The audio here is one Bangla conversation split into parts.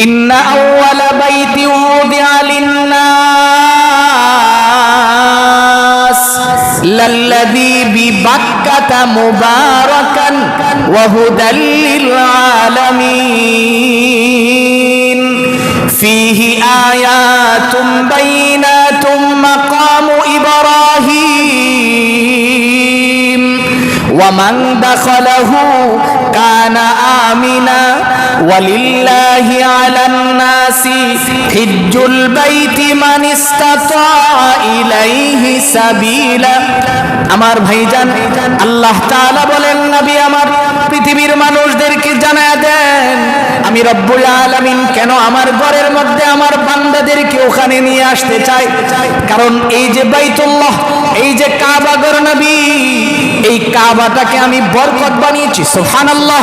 ইন্না আউওয়ালা বাইতি উযিআ লিন-নাস লাল্লাযী বিবাক্কাতা মুবারাকান ওয়া হুদাল লিল-আলামিন ফীহি আয়াতুম বাইনাতুম মাকামু ইব্রাহিম ওয়া মান দাখালাহু কানা আমিনা ওয়ালিল্লাহি আলান নাসি হিজ্জুল বাইতি মান ইসতাতা ইলাইহি সাবিলা। আমার ভাইজান, আল্লাহ তাআলা বলেন, নবী আমার পৃথিবীর মানুষদেরকে জানায়া দেন আমি রব্বুল আলামিন কেন আমার ঘরের মধ্যে আমার বান্দাদেরকে ওখানে নিয়ে আসতে চাই। কারণ এই যে বাইতুল্লাহ, এই যে কাবা ঘর নবী, এই কাবাটাকে আমি বরকত বানিয়েছি। সুবহানাল্লাহ।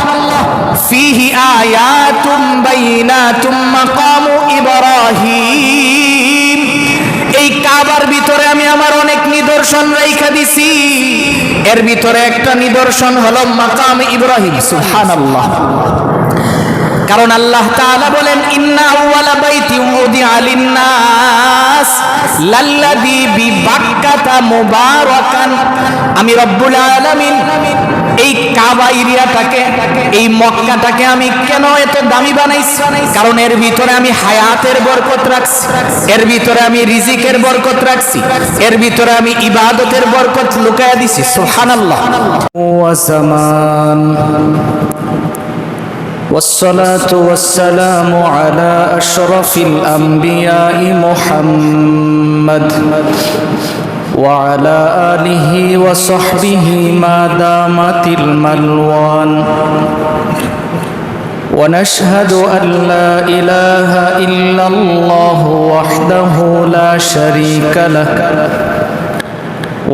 ফীহি আয়াতুম বাইনাতুম মাকামু ইব্রাহিম, এই কাবার ভিতরে আমি আমার অনেক নিদর্শন রাইখা দিছি। এর ভিতরে একটা নিদর্শন হলো মাকাম ইব্রাহিম। সুবহানাল্লাহ। কারণ আল্লাহ তাআলা বলেন, ইন্না আউওয়ালা বাইতি উযিআ লিন-নাস লাল্লাযী বিবাক্কাতা মুবারাকান। আমি রব্বুল আলামিন এই কাবা এরিয়াটাকে, এই মক্কাটাকে আমি কেন এত দামি বানাইছি? কারণ এর ভিতরে আমি হায়াতের বরকত রাখছি, এর ভিতরে আমি রিজিকের বরকত রাখছি, এর ভিতরে আমি ইবাদতের বরকত লুকায়া দিছি। সুবহানাল্লাহ। ওয়া জামান والصلاة والسلام على أشرف الأنبياء محمد وعلى آله وصحبه ما دامت الملوان ونشهد أن لا إله إلا الله وحده لا شريك له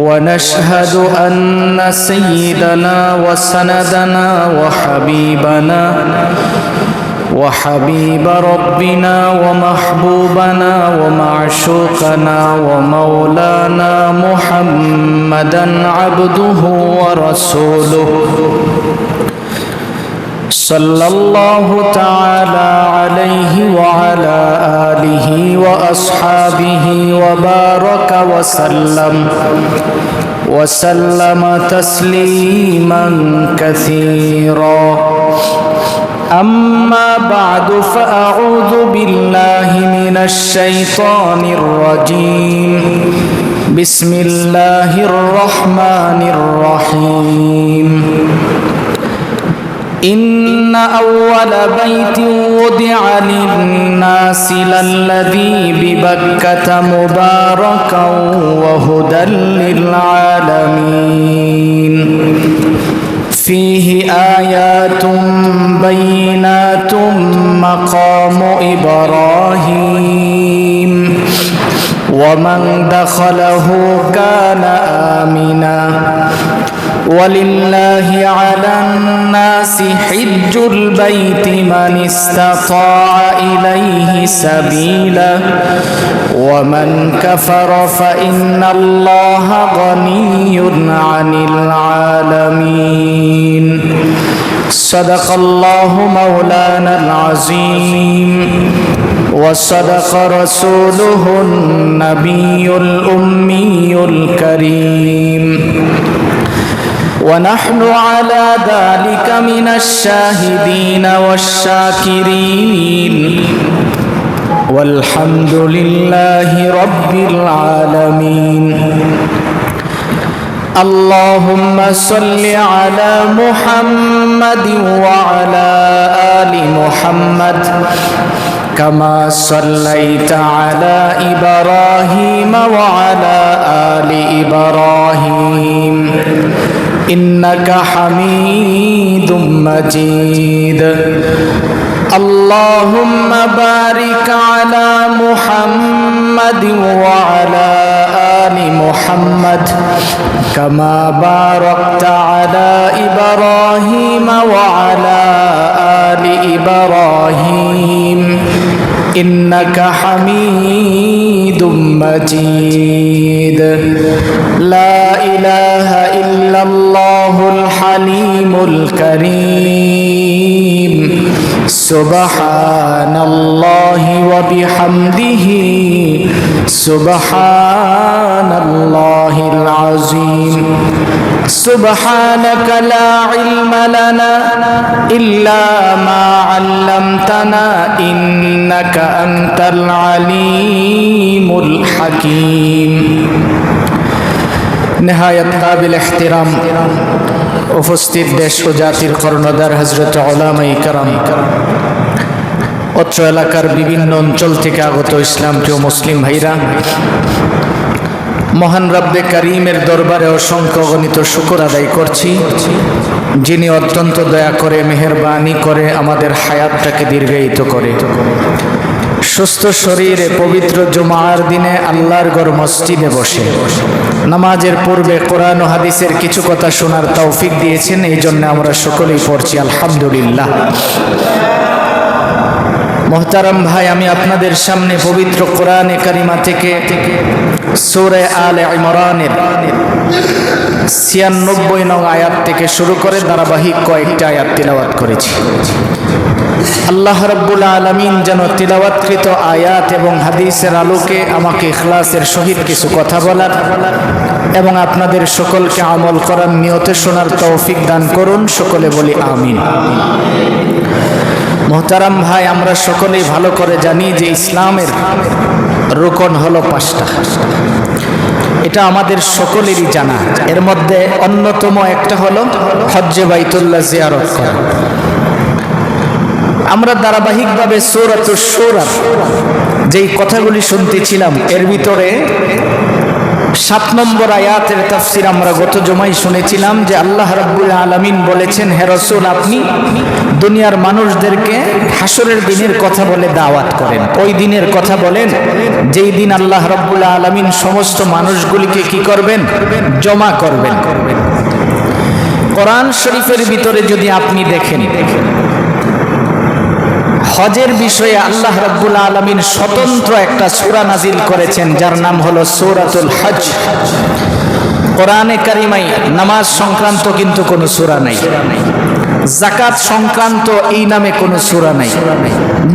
ونشهد أن سيدنا وسندنا وحبيب ربنا ومحبوبنا ومعشوقنا ومولانا محمدا عبده ورسوله صلى الله تعالى عليه وعلى آله وأصحابه وبارك وسلم تسليما كثيرا. أما بعد فأعوذ بالله من الشيطان الرجيم. بسم الله الرحمن الرحيم. إن أول بيت وضع للناس للذي ببكة مباركا وهدى للعالمين فيه آيات بينات مقام إبراهيم ومن دخله كان آمنا ولله على الناس حج البيت من استطاع إليه سبيلا ومن كفر فإن الله غني عن العالمين. صدق الله مولانا العظيم وصدق رسوله النبي الأمي الكريم ونحن على ذلك من الشاهدين والشاكرين والحمد لله رب العالمين. اللهم صل على محمد وعلى آل محمد كما صليت على إبراهيم وعلى آل إبراهيم إنك حميد مجيد. اللهم بارك على محمد وعلى آل محمد كما باركت على إبراهيم وعلى آل إبراهيم إنك حميد مجيد. لا إله إلا الله الحليم الكريم সুবহানাল্লাহি ওয়া বিহামদিহি সুবহানাল্লাহিল আযীম সুবহানাকা লা ইলমা লানা ইল্লা মা 'আল্লামতানা ইন্নাকা আনতাল আলীমুল হাকীম। নেহায়াত কাবিল ইহতিরাম উপস্থিত দেশ ও জাতির কর্ণধার হযরত উলামায়ে কেরাম, অত্র এলাকার বিভিন্ন অঞ্চল থেকে আগত ইসলাম প্রিয় মুসলিম ভাইরা, মহান রব্বে কারীমের দরবারে অসংখ্য গণিত শুকর আদায় করছি, যিনি অত্যন্ত দয়া করে মেহেরবানি করে আমাদের হায়াতটাকে দীর্ঘায়িত করে সুস্থ শরীরে পবিত্র জুমার দিনে আল্লাহর ঘর মসজিদে বসে নামাজের পূর্বে কোরআন ও হাদিসের কিছু কথা শোনার তৌফিক দিয়েছেন। এই জন্য আমরা সকলেই পড়ছি আলহামদুলিল্লাহ। মোহতারাম ভাই, আমি আপনাদের সামনে পবিত্র কোরআনে কারিমা থেকে সূরা আলে ইমরানের ৯৬ নং আয়াত থেকে শুরু করে ধারাবাহিক কয়েকটা আয়াত তিলাওয়াত করেছি। আল্লাহ রাব্বুল আলামিন যেন তিলাওয়াতকৃত আয়াত এবং হাদিসের আলোকে আমাকে ইখলাসের সহিত কিছু কথা বলার এবং আপনাদের সকলকে আমল করার নিয়তে শোনার তৌফিক দান করুন। সকলে বলি আমিন। মোহতারাম ভাই, আমরা সকলেই ভালো করে জানি যে ইসলামের রুকন হলো ৫টা। এটা আমাদের সকলেরই জানা। এর মধ্যে অন্যতম একটা হলো হজ্জে বাইতুল্লাহ জিয়ারত করা। আমরা ধারাবাহিকভাবে সূরাতুশ শূরা যেই কথাগুলি শুনতেছিলাম, এর ভিতরে ৭ নম্বর আয়াতের তাফসীর আমরা গত জুমায় শুনেছিলাম যে আল্লাহ রাব্বুল আলামিন বলেছেন, হে রাসূল, আপনি দুনিয়ার মানুষদেরকে হাসরের দিনের কথা বলে দাওয়াত করেন। ওই দিনের কথা বলেন যেই দিন আল্লাহ রাব্বুল আলামিন সমস্ত মানুষগুলিকে কি করবেন? জমা করবেন। কোরআন শরীফের ভিতরে যদি আপনি দেখেন, হজের বিষয়ে আল্লাহ রাব্বুল আলামিন স্বতন্ত্র একটা সূরা নাজিল করেছেন, যার নাম হলো সূরাতুল হজ। কোরআনে কারিমায় নামাজ সংক্রান্ত কিন্তু কোনো সূরা নাই, যাকাত সংক্রান্ত এই নামে কোনো সূরা নাই।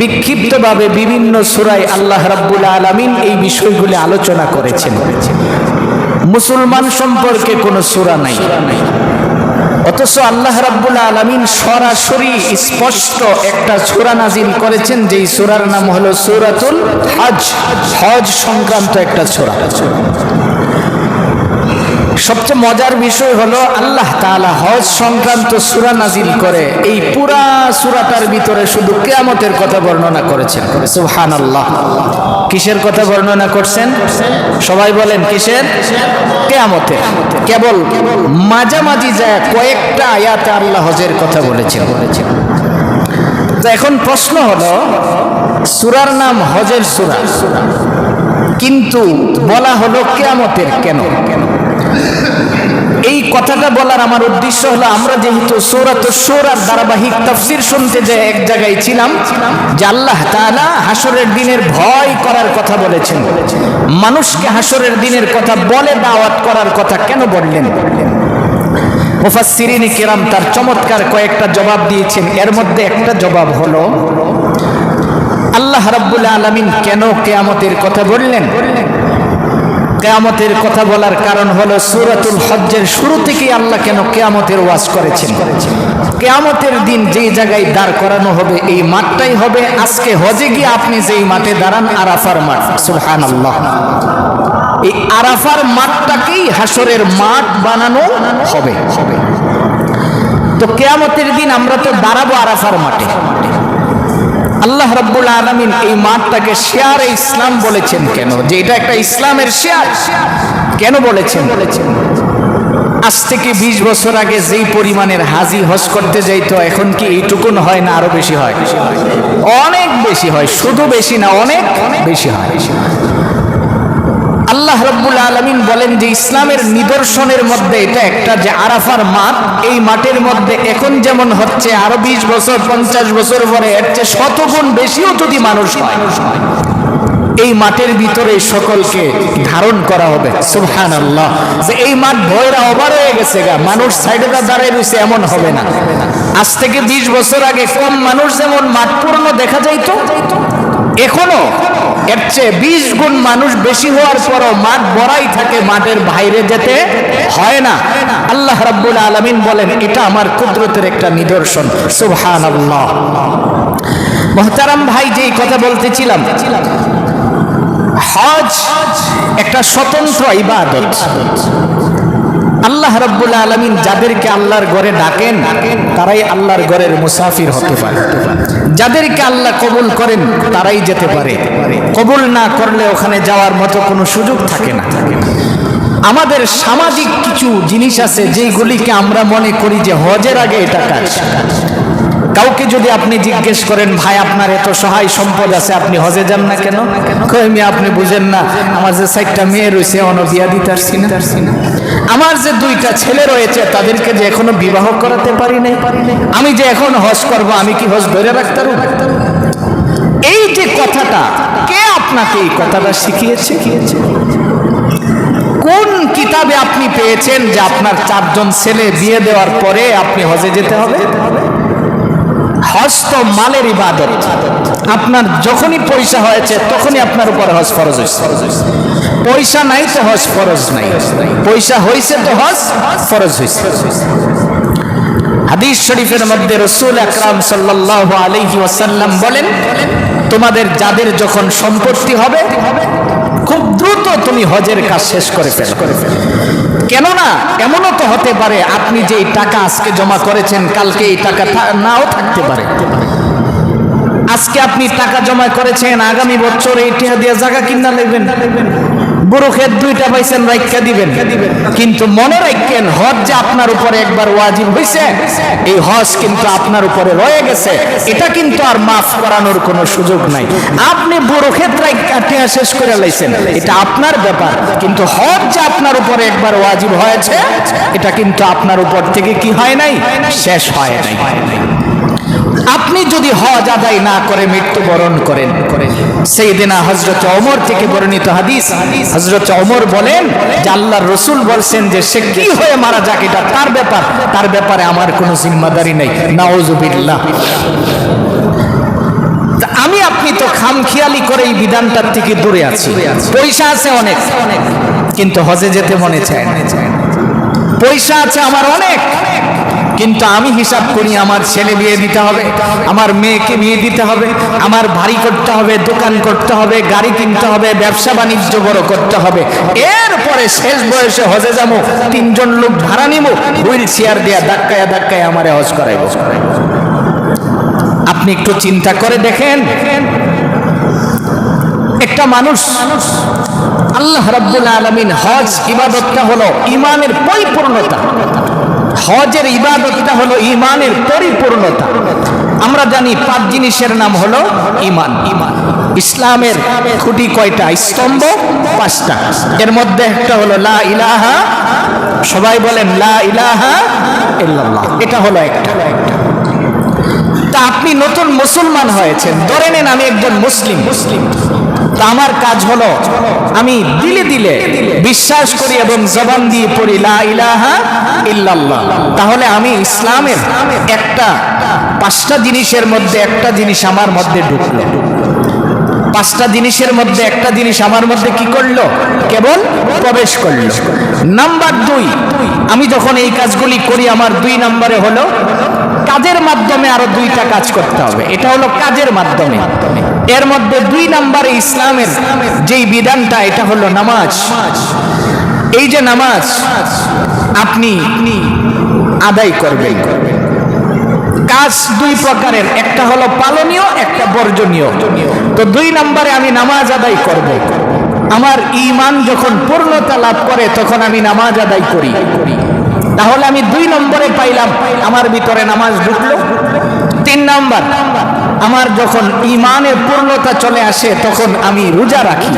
বিক্ষিপ্তভাবে বিভিন্ন সূরায় আল্লাহ রাব্বুল আলামিন এই বিষয়গুলি আলোচনা করেছেন। মুসলমান সম্পর্কে কোনো সূরা নাই, অথচ আল্লাহ রাব্বুল আলামিন সরাসরি স্পষ্ট একটা সূরা নাজিল করেছেন, যেই সূরার নাম হলো সূরাতুল হজ। হজ সংক্রান্ত একটা সূরা। সবচেয়ে মজার বিষয় হলো আল্লাহ তাআলা হজ সংক্রান্ত সূরা নাজিল করে এই পুরা সূরাটার ভিতরে শুধু কিয়ামতের কথা বর্ণনা করেছেন। সুবহানাল্লাহ। কিসের কথা বর্ণনা করছেন? সবাই বলেন কিসের? কিয়ামতের। কেবল মাঝামাঝি যায় কয়েকটা আয়াতে আল্লাহ হজের কথা বলেছেন। তো এখন প্রশ্ন হলো, সূরার নাম হজের সূরা, কিন্তু বলা হলো কিয়ামতের কেন? এই কথাটা বলার আমার উদ্দেশ্য হলো, আমরা যেহেতু সূরাতুশ শূরার ধারাবাহিক তাফসীর শুনতে যে এক জায়গায় ছিলাম যে আল্লাহ তাআলা হাসরের দিনের ভয় করার কথা বলেছেন, মানুষকে হাসরের দিনের কথা বলে দাওয়াত করার কথা কেন বললেন? মুফাসসিরিনে কিরাম তার চমৎকার কয়েকটা জবাব দিয়েছেন। এর মধ্যে একটা জবাব হলো, আল্লাহ রাব্বুল আলামিন কেন কিয়ামতের কথা বললেন? কিয়ামতের কথা বলার কারণ হলো, সূরাতুল হজ্জের শুরু থেকেই আল্লাহ কেন কিয়ামতের ওয়াজ করেছেন। কিয়ামতের দিন যেই জায়গায় দাঁড় করানো হবে, এই মাঠটাই হবে আজকে হজে গিয়ে আপনি যেই মাঠে দাঁড়ান, আরাফার মাঠ। সুবহানাল্লাহ। এই আরাফার মাঠটাকেই হাসরের মাঠ বানানো হবে। তো কিয়ামতের দিন আমরা তো দাঁড়াবো আরাফার মাঠে। আল্লাহ রাব্বুল আলামিন এই মাঠটাকে শেয়ারে ইসলাম বলেছেন কেন? যে এটা একটা ইসলামের শেয়ার কেন বলেছেন? আজ থেকে ২০ বছর আগে যেই পরিমাণের হাজি হজ করতে যাইতো, এখন কি এইটুকুন হয় না আরো বেশি হয়? অনেক বেশি হয়। শুধু বেশি না, অনেক বেশি হয়। আল্লাহ রাব্বুল আলামিন বলেন যে ইসলামের নিদর্শনের মধ্যে এটা একটা, যে আরাফার মাঠ, এই মাঠের মধ্যে এখন যেমন হচ্ছে আরো ২০ বছর ৫০ বছর পরে এর চেয়ে শতগুণ বেশিও যদি মানুষ হয়, এই মাঠের ভিতরে সকলকে ধারণ করা হবে। সুবহানাল্লাহ। যে এই মাঠ ভয়রা ওভার হয়ে গেছে গা, মানুষ সাইডে দাঁড়িয়ে রয়েছে এমন হবে না। আজ থেকে 20 বছর আগে কম মানুষ যেমন মাঠ পূর্ণ দেখা যাইতো, এখনো এর চেয়ে 20 গুণ মানুষ বেশি হওয়ার পরও মাঠ ভরাই থাকে, মাঠের বাইরে যেতে হয় না। আল্লাহ রাব্বুল আলামিন বলেন এটা আমার কুদরতের একটা নিদর্শন। সুবহানাল্লাহ। মুহতারাম ভাই, যেই কথা বলতেছিলাম, হজ একটা স্বতন্ত্র ইবাদত। আল্লাহ রাব্বুল আলামিন যাদেরকে আল্লাহর ঘরে ডাকেন তারাই আল্লাহর ঘরের মুসাফির হতে পারে, যাদেরকে আল্লাহ কবুল করেন তারাই যেতে পারে, কবুল না করলে ওখানে যাওয়ার মতো কোনো সুযোগ থাকে না। আমাদের সামাজিক কিছু জিনিস আছে যেগুলিকে আমরা মনে করি যে হজের আগে এটা কাজ। কাউকে যদি আপনি জিজ্ঞেস করেন, ভাই আপনার এত সহায় সম্পদ আছে, আপনি হজে যান না কেন? কই মিয়া আপনি বুঝেন না, আমার যে 4টা মেয়ে রয়েছে এখনো বিয়া দিতে পারছি না, আমার যে 2টা ছেলে রয়েছে তাদেরকে যে এখনো বিবাহ করাতে পারি নাই, আমি যে এখন হজ করব, আমি কি হজ ধরে রাখতে পারব? এই যে কথাটা, কে আপনাকে এই কথাটা শিখিয়েছে? কোন কিতাবে আপনি পেয়েছেন যে আপনার 4 জন ছেলে বিয়ে দেওয়ার পরে আপনি হজে যেতে হবে? হজ তো মালের ইবাদত। আপনার যখনই পয়সা হয়েছে তখনই আপনার উপর হজ ফরজ হয়েছে। পয়সা নাই তো হজ ফরজ নাই, পয়সা হয়েছে তো হজ ফরজ হয়েছে। হাদিস শরীফের মধ্যে রাসূল আকরাম সাল্লাল্লাহু আলাইহি ওয়াসাল্লাম বলেন, তোমাদের যাদের যখন সম্পত্তি হবে খুব দ্রুত তুমি হজের কাজ শেষ করে ফেলো। কেননা এমনও তো হতে পারে আপনি যে টাকা আজকে জমা করেছেন কালকে এই টাকা নাও থাকতে পারে। আজকে আপনি টাকা জমা করেছেন, আগামী বছর এই টাকা দিয়ে জায়গা কিনা লাগবেন, বড় ক্ষেত 2টা পাইছেন রাইখা দিবেন। কিন্তু মনে রাখেন, হজ যে আপনার উপরে একবার ওয়াজিব হয়েছে, এই হজ কিন্তু আপনার উপরে রয়ে গেছে, এটা কিন্তু আর মাফ করানোর কোনো সুযোগ নাই। আপনি বড় ক্ষেত রাইখা শেষ করে লাইছেন, এটা আপনার ব্যাপার, কিন্তু হজ যে আপনার উপরে একবার ওয়াজিব হয়েছে, এটা কিন্তু আপনার উপর থেকে কি হয় নাই, শেষ হয় নাই। আপনি যদি হজ আদায় না করে মৃত্যুবরণ করেন, সাইয়েদনা হযরত ওমর থেকে বর্ণিত হাদিস, হযরত ওমর বলেন যে আল্লাহর রাসূল বলেন যে সে কি হয়ে মারা যাক এটা তার ব্যাপার, তার ব্যাপারে আমার কোনো জিম্মাদারি নেই। নাউযুবিল্লাহ। আমি আপনি তো খামখেয়ালি করে এই বিধানটার থেকে দূরে আছি। পয়সা আছে অনেক, কিন্তু হজে যেতে মনে চায় না। পয়সা আছে আমার অনেক, কিন্তু আমি হিসাব করি আমার ছেলে বিয়ে দিতে হবে, আমার মেয়েকে বিয়ে দিতে হবে, আমার বাড়ি করতে হবে, দোকান করতে হবে, গাড়ি কিনতে হবে, ব্যবসা বাণিজ্য বড় করতে হবে, এরপরে শেষ বয়সে হজে যাবো, 3 জন লোক ভাড়া নিব, হুইল চেয়ার দিয়া ধাক্কায় ধাক্কায় আমারে হজ করাইব। আপনি একটু চিন্তা করে দেখেন, একটা মানুষ, আল্লাহ রাব্বুল আলামিন হজ ইবাদতটা হলো ঈমানের পরিপূর্ণতা, হজের ইবাদতটা হলো ঈমানের পরিপূর্ণতা। আমরা জানি 5 জিনিসের নাম হলো ঈমান। ইসলামের খুঁটি কয়টা? স্তম্ভ 5টা। এর মধ্যে একটা হলো লা ইলাহা, সবাই বলেন লা ইলাহা ইল্লাল্লাহ, এটা হলো একটা। তা আপনি নতুন মুসলমান হয়েছেন, ধরে নেন আমি একজন মুসলিম, তা আমার কাজ হলো আমি দিলে দিলে বিশ্বাস করি এবং জবান দিয়ে পড়ি লা ইলাহা ইল্লাল্লাহ। তাহলে আমি ইসলামের একটা 5টা জিনিসের মধ্যে একটা জিনিস আমার মধ্যে ঢুকলো। 5টা জিনিসের মধ্যে একটা জিনিস আমার মধ্যে কি করলো? কেবল প্রবেশ করলো। নাম্বার 2, আমি যখন এই কাজগুলি করি আমার 2 নম্বরে হলো কাজের মাধ্যমে আরো 2টা কাজ করতে হবে, এটা হলো কাজের মাধ্যমে। এর মধ্যে 2 নম্বরে ইসলামের যেই বিধানটা, এটা হলো নামাজ। এই যে নামাজ আপনি আদায় করবেন, কাজ 2 প্রকারের, একটা হলো পালনীয়, একটা বর্জনীয়। তো 2 নম্বরে আমি নামাজ আদায় করব। আমার ঈমান যখন পূর্ণতা লাভ করে তখন আমি নামাজ আদায় করি। তাহলে আমি 2 নম্বরে পাইলাম, আমার ভিতরে নামাজ ঢুকলো। 3 নম্বর, আমার যখন ঈমানের পূর্ণতা চলে আসে তখন আমি রোজা রাখি।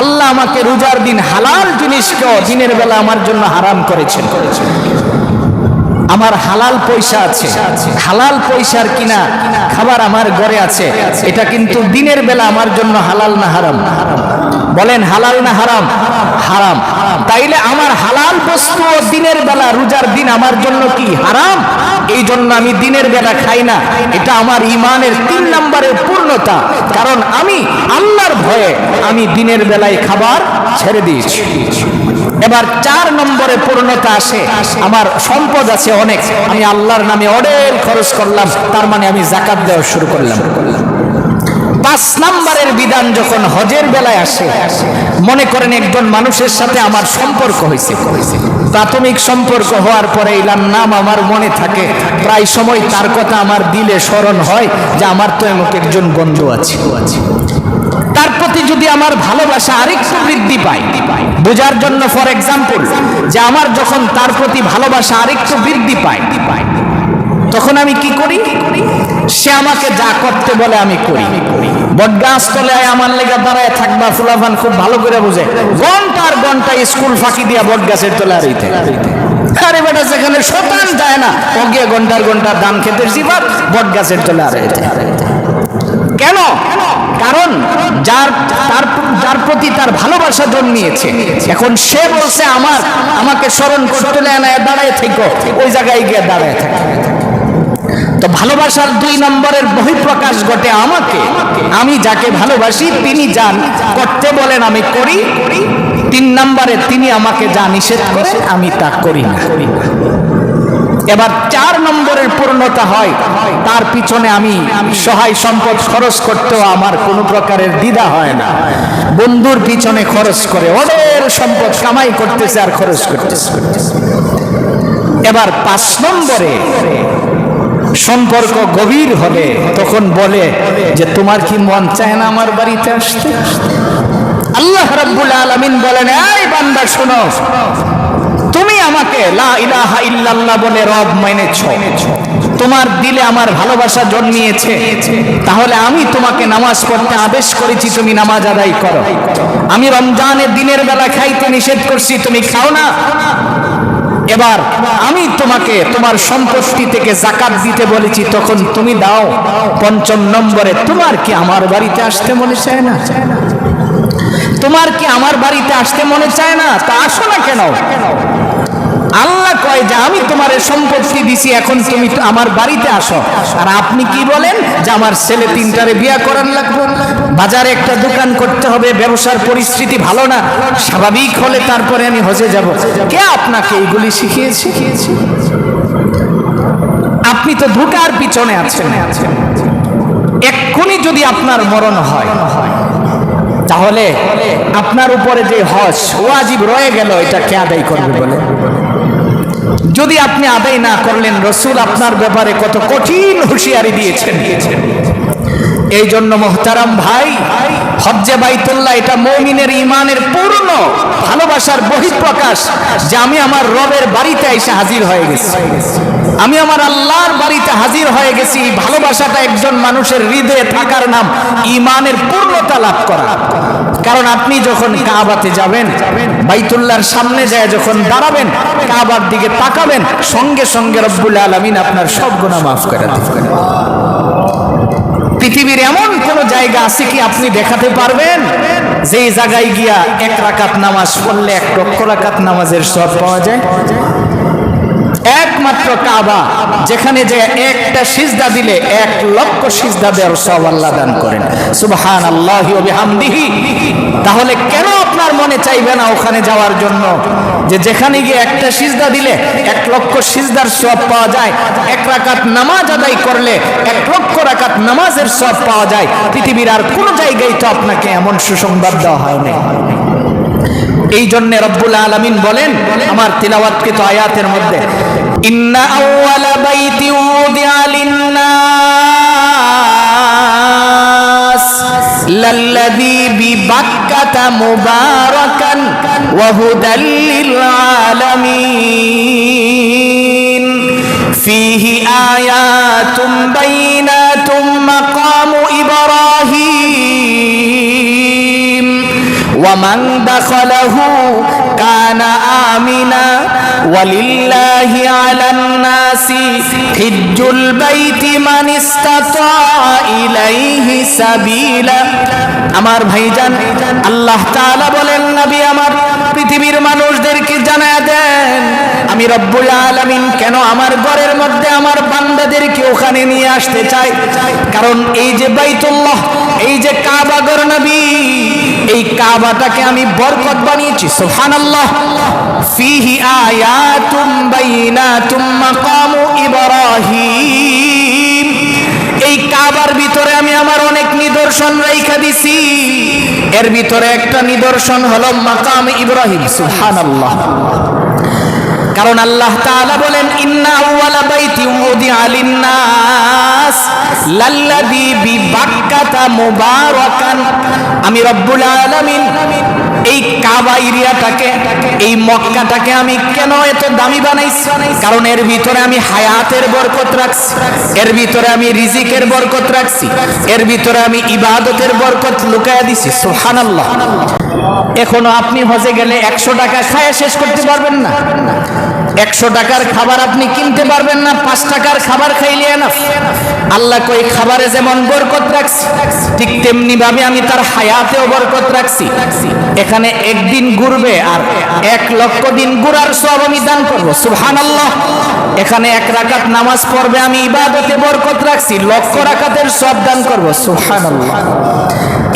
আল্লাহ আমাকে রোজার দিন হালাল জিনিসকেও দিনের বেলা আমার জন্য হারাম করেছেন। আমার হালাল পয়সা আছে, হালাল পয়সার কিনা খাবার আমার ঘরে আছে, এটা কিন্তু দিনের বেলা আমার জন্য হালাল না হারাম? বলেন হালাল না হারাম? হারাম। তাইলে আমার হালাল বস্তু দিনের বেলা রোজার দিন আমার জন্য কি হারাম? এই জন্য আমি দিনের বেলা খাই না। এটা আমার ইমানের 3 নম্বরের পূর্ণতা, কারণ আমি আল্লাহর ভয়ে আমি দিনের বেলায় খাবার ছেড়ে দিয়েছি। এবার 4 নম্বরে পূর্ণতা আসে, আমার সম্পদ আছে অনেক, আমি আল্লাহর নামে অনেক খরচ করলাম, তার মানে আমি যাকাত দেওয়া শুরু করলাম। 5 নম্বরের বিধান যখন হজের বেলায় আসে, মনে করেন একজন মানুষের সাথে আমার সম্পর্ক হয়েছে, প্রাথমিক সম্পর্ক হওয়ার পরে এলার নাম আমার মনে থাকে, প্রায় সময় তার কথা আমার দিলে স্মরণ হয় যে আমার তো এমন একজন বন্ধু আছে, তার প্রতি যদি আমার ভালোবাসা আরেকটু বৃদ্ধি পায়, বোঝার জন্য ফর এক্সাম্পল, যে আমার যখন তার প্রতি ভালোবাসা আরেকটু বৃদ্ধি পায়, তখন আমি কি করি? সে আমাকে যা করতে বলে আমি করি। বটগাছ তলে আমার লেগে দাঁড়ায় থাকবা, ফুলাফান খুব ভালো করে বুঝে, ঘন্টার ঘন্টা স্কুল ফাঁকি দিয়া বটগাছের তলে আড়াইতে। আরে বেটা, যেখানে শতান যায় না, ও গিয়ে ঘন্টার ঘন্টা ধান খেতে জিবাত বটগাছের তলে আড়াইতে। কেন? কারণ যার প্রতি তার ভালোবাসা জন্মিয়েছে, এখন সে বলছে আমাকে স্মরণ করতে দাঁড়ায় থেকো, ওই জায়গায় গিয়ে দাঁড়ায় থাকে। তো ভালোবাসার 2 নম্বরের বহিঃপ্রকাশ ঘটে আমাকে, আমি যাকে ভালোবাসি তিনি যা করতে বলেন আমি করি। 3 নম্বরে তিনি আমাকে যা নিষেধ করেন আমি তা করি না। এবার 4 নম্বরের পূর্ণতা হয়, তার পিছনে আমি সহায় সম্পদ খরচ করতেও আমার কোনো প্রকারের দ্বিধা হয় না। বন্ধুর পিছনে খরচ করে ওদের সম্পদ কামাই করতেছে আর খরচ করতেছে। এবার 5 নম্বরে সম্পর্ক গভীর হলে তখন বলে যে তোমার কি মন চায় না আমার বাড়িতে আসতে? আল্লাহ রাব্বুল আলামিন বলেন, এই বান্দা শোনো, তুমি আমাকে লা ইলাহা ইল্লাল্লাহ বলে রব মেনেছো, তোমার দিলে আমার ভালোবাসা জন্মিয়েছে, তাহলে আমি তোমাকে নামাজ পড়তে আদেশ করেছি, তুমি নামাজ আদায় করো। আমি রমজানের দিনের বেলা খাইতে নিষেধ করছি, তুমি খাও না। এবার আমি তোমাকে তোমার সম্পত্তি থেকে যাকাত দিতে বলেছি, তখন তুমি দাও। 5 নম্বরে তোমার কি আমার বাড়িতে আসতে মনে চায় না? তোমার কি আমার বাড়িতে আসতে মনে চায় না? তা আসো না কেন? আল্লাহ কয় যে আমি তোমার সম্পত্তি দিছি, এখন তুমি আমার বাড়িতে আসো। আর আপনি কি বলেন যে আমার ছেলে 3টারে বিয়ে করার লাগবে, বাজারে একটা দোকান করতে হবে, ব্যবসার পরিস্থিতি ভালো না, স্বাভাবিক হলে তারপরে আমি হজে যাব। কে আপনাকে এইগুলি শিখিয়েছে? আপনি তো ধোঁকার পিছনে আছেন। এক্ষুনি যদি আপনার মরণ হয়, তাহলে আপনার উপরে যে হজ ওয়াজিব রয়ে গেল, এটা কে আদায় করবে বলে? যদি আপনি আদায় না করলেন, রাসূল আপনার ব্যাপারে কত কঠিন হুঁশিয়ারি দিয়েছেন। এই জন্য মুহতারাম ভাই, হজ্জে বাইতুল্লাহ এটা মুমিনের ঈমানের পূর্ণ ভালোবাসার বহিঃপ্রকাশ, যে আমি আমার রবের বাড়িতে এসে হাজির হয়ে গেছি, আমি আমার আল্লাহর বাড়িতে হাজির হয়ে গেছি। ভালোবাসাটা একজন মানুষের হৃদয়ে থাকার নাম ঈমানের পূর্ণতা লাভ করা। কারণ আপনি যখন কাবাতে যাবেন, বাইতুল্লাহর সামনে যায় যখন দাঁড়াবেন, কাবার দিকে তাকাবেন, সঙ্গে সঙ্গে রব্বুল আলামিন আপনার সব গুনাহ মাফ করে দিবেন। পৃথিবীর এমন কোন জায়গা আছে কি আপনি দেখাতে পারবেন যেই জায়গায় গিয়া 1 রাকাত নামাজ পড়লে 1 লক্ষ রাকাত নামাজের সওয়াব পাওয়া যায়? একমাত্র কাবা, যেখানে যে একটা সিজদা দিলে 1 লক্ষ সিজদা দেওয়ার সওয়াব আল্লাহ দান করেন। সুবহানাল্লাহি ওয়া বিহামদিহি। তাহলে কেন আপনার মনে চাইবে না ওখানে যাওয়ার জন্য, যে যেখানে গিয়ে একটা সিজদা দিলে 1 লক্ষ সিজদার সওয়াব পাওয়া যায়, 1 রাকাত নামাজ আদায় করলে 1 লক্ষ রাকাত নামাজের সওয়াব পাওয়া যায়? পৃথিবীর আর কোন জায়গায় তো আপনাকে এমন সুসংবাদ দেওয়া হয়নি। এই জন্য রব্বুল আলামিন বলেন আমার তিলাওয়াতকৃত আয়াতের মধ্যে, ইন্না আউওয়ালা বাইতি উদিআ লিন্নাস লাল্লাযী বিবাক্কাতা মুবারাকান ওয়া হুদাল লিল আলামিন ফীহি আয়াতুম বাইনাতুম মাকামু ইব্রাহিম ومن دخله كان آمنا ولله على الناس حج البيت من استطاع إليه سبيلا। আমার ভাইজান, আল্লাহ তাআলা বলেন, নবী আমার পৃথিবীর মানুষদেরকে জানায় দেন, আমি রব্বুল আলামিন কেন আমার ঘরের মধ্যে আমার বান্দাদেরকে ওখানে নিয়ে আসতে চাই? কারণ এই যে বাইতুল্লাহ, এই যে কাবা ঘর নবী, এই কাবাটাকে আমি বরকত বানিয়েছি। সুবহানাল্লাহ। ফিহি আয়াতুম বাইনাতুম মাকামু ইব্রাহিম। এই কাবার ভিতরে আমি আমার অনেক নিদর্শন রাইখা দিছি। এর ভিতরে একটা নিদর্শন হলো মাকাম ইব্রাহিম। সুবহানাল্লাহ। কারণ আল্লাহ তাআলা বলেন, ইন্না আউওয়ালা বাইতি উদিআ লিন-নাস লাল্লাযী বিবাক্কাতা মুবারাকান। আমি রব্বুল আলামিন এই কাবা এরিয়াটাকে, এই মক্কাটাকে আমি কেন এত দামি বানাইছি? কারণ এর ভিতরে আমি হায়াতের বরকত রাখছি, এর ভিতরে আমি রিজিকের বরকত রাখছি, এর ভিতরে আমি ইবাদতের বরকত লুকায়া দিছি। সুবহানাল্লাহ। এখনো আপনি হজে গেলে 100 টাকা খায় শেষ করতে পারবেন না। 100 টাকার খাবার আপনি কিনতে পারবেন না, 5 টাকার খাবার খাইলে না। আল্লাহ কই খাবারে যেমন বরকত রাখছি, ঠিক তেমনি ভাবে আমি তার হায়াতেও বরকত রাখছি। এখানে একদিন ঘুরবে আর 1 লক্ষ দিন ঘুরার সওয়াব আমি দান করব। সুবহানাল্লাহ। এখানে 1 রাকাত নামাজ পড়বে, আমি ইবাদতে বরকত রাখছি, লক্ষ রাকাতের সওয়াব দান করব। সুবহানাল্লাহ।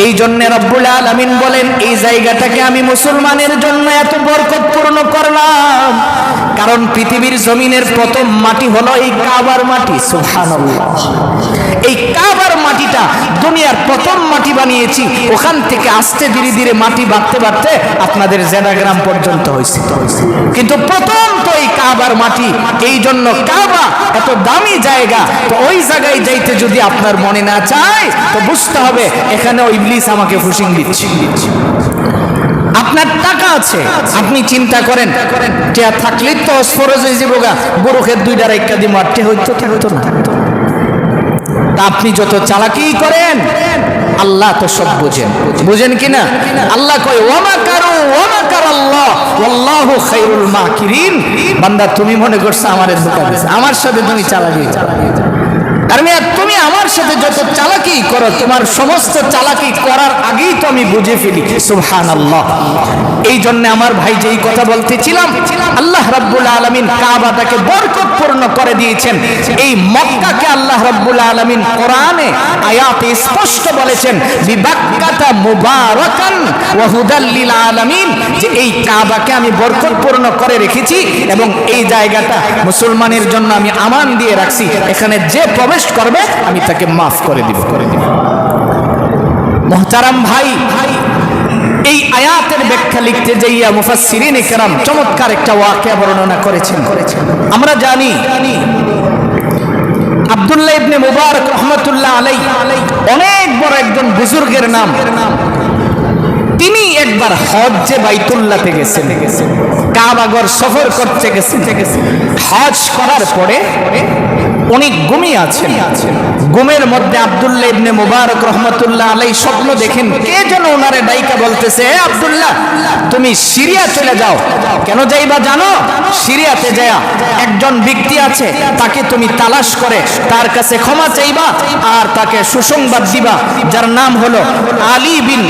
এই জন্য রব্বুল আলামিন বলেন, এই জায়গাটাকে আমি মুসলমানের জন্য এত বরকতপূর্ণ করলাম কারণ পৃথিবীর জমিনের প্রথম মাটি হলো এই কাবার মাটি। সুবহানাল্লাহ। এই কাবার মাটিটা দুনিয়ার প্রথম মাটি বানিয়েছি, ওখান থেকে আস্তে ধীরে ধীরে মাটি বাড়তে বাড়তে আপনাদের জেনাগ্রাম পর্যন্ত হয়েছে। কিন্তু প্রথম তো এই কাবার মাটি। এই জন্য কাবা এত দামি জায়গা, তো ওই জায়গায় যাইতে যদি আপনার মনে না চায় তো বুঝতে হবে এখানে ইবলিস আমাকে ফুসিং দিচ্ছে। আপনার টাকা আছে, আপনি চিন্তা করেন টিয়া থাকলে তো ফরজ হয়ে যাবো গা, বরুখের 2টা রাইকা দিয়ে মারতে হইতো না। আপনি যত চালাকি করেন আল্লাহ তো সব বুঝেন কিনা? আল্লাহ কয় ওয়া মাকারাল্লাহ ওয়াল্লাহু খায়রুল মাকিরিন। বান্দা তুমি মনে করছো আমারে ধোঁকা দিছো, আমার সাথে তুমি চালাকি আর তুমি আমার সাথে যত চালাকি করো, তোমার সমস্ত চালাকি করার আগেই তো আমি বুঝে ফেলি। সুবহানাল্লাহ। এই জন্য আমার ভাই যেই কথা বলতেছিলাম, আল্লাহ রাব্বুল আলামিন কাবাটাকে বরকতপূর্ণ করে দিয়েছেন। এই মক্কাকে আল্লাহ রাব্বুল আলামিন কোরআনে আয়াতে স্পষ্ট বলেছেন, বিবাক্কাতা মুবারাকান ওয়া হুদাল লিল আলামিন, যে এই কাবাকে আমি বরকতপূর্ণ করে রেখেছি এবং এই জায়গাটা মুসলমানের জন্য আমি আমান দিয়ে রাখছি। এখানে যে প্রবেশ করবে আমি তাকে মাফ করে দিব। মুহতারাম ভাই, এই আয়াতের ব্যাখ্যা লিখতে যাইয়া মুফাসসিরিনে কেরাম চমৎকার একটা ওয়াকিয়া বর্ণনা করেছেন। আমরা জানি আব্দুল্লাহ ইবনে মুবারক রাহমাতুল্লাহ আলাইহি অনেক বড় একজন বুজুর্গের নাম। তিনি একবার হজ্জে বাইতুল্লাহতে গেছেন, কাবাগর সফর করতে গেছেন। হজ করার পরে উনি ঘুমিয়ে আছেন। ঘুমের মধ্যে আব্দুল্লাহ ইবনে মুবারক রাহমাতুল্লাহ আলাইহি স্বপ্ন দেখেন কে যেন ওনারে ডাইকা বলতেছে, হে আব্দুল্লাহ তুমি সিরিয়া চলে যাও। কেন যাইবা জানো? সিরিয়াতে যায়া একজন ব্যক্তি আছে, তাকে তুমি তালাশ করে তার কাছে ক্ষমা চাইবা আর তাকে সুসংবাদ দিবা, যার নাম হলো আলী বিন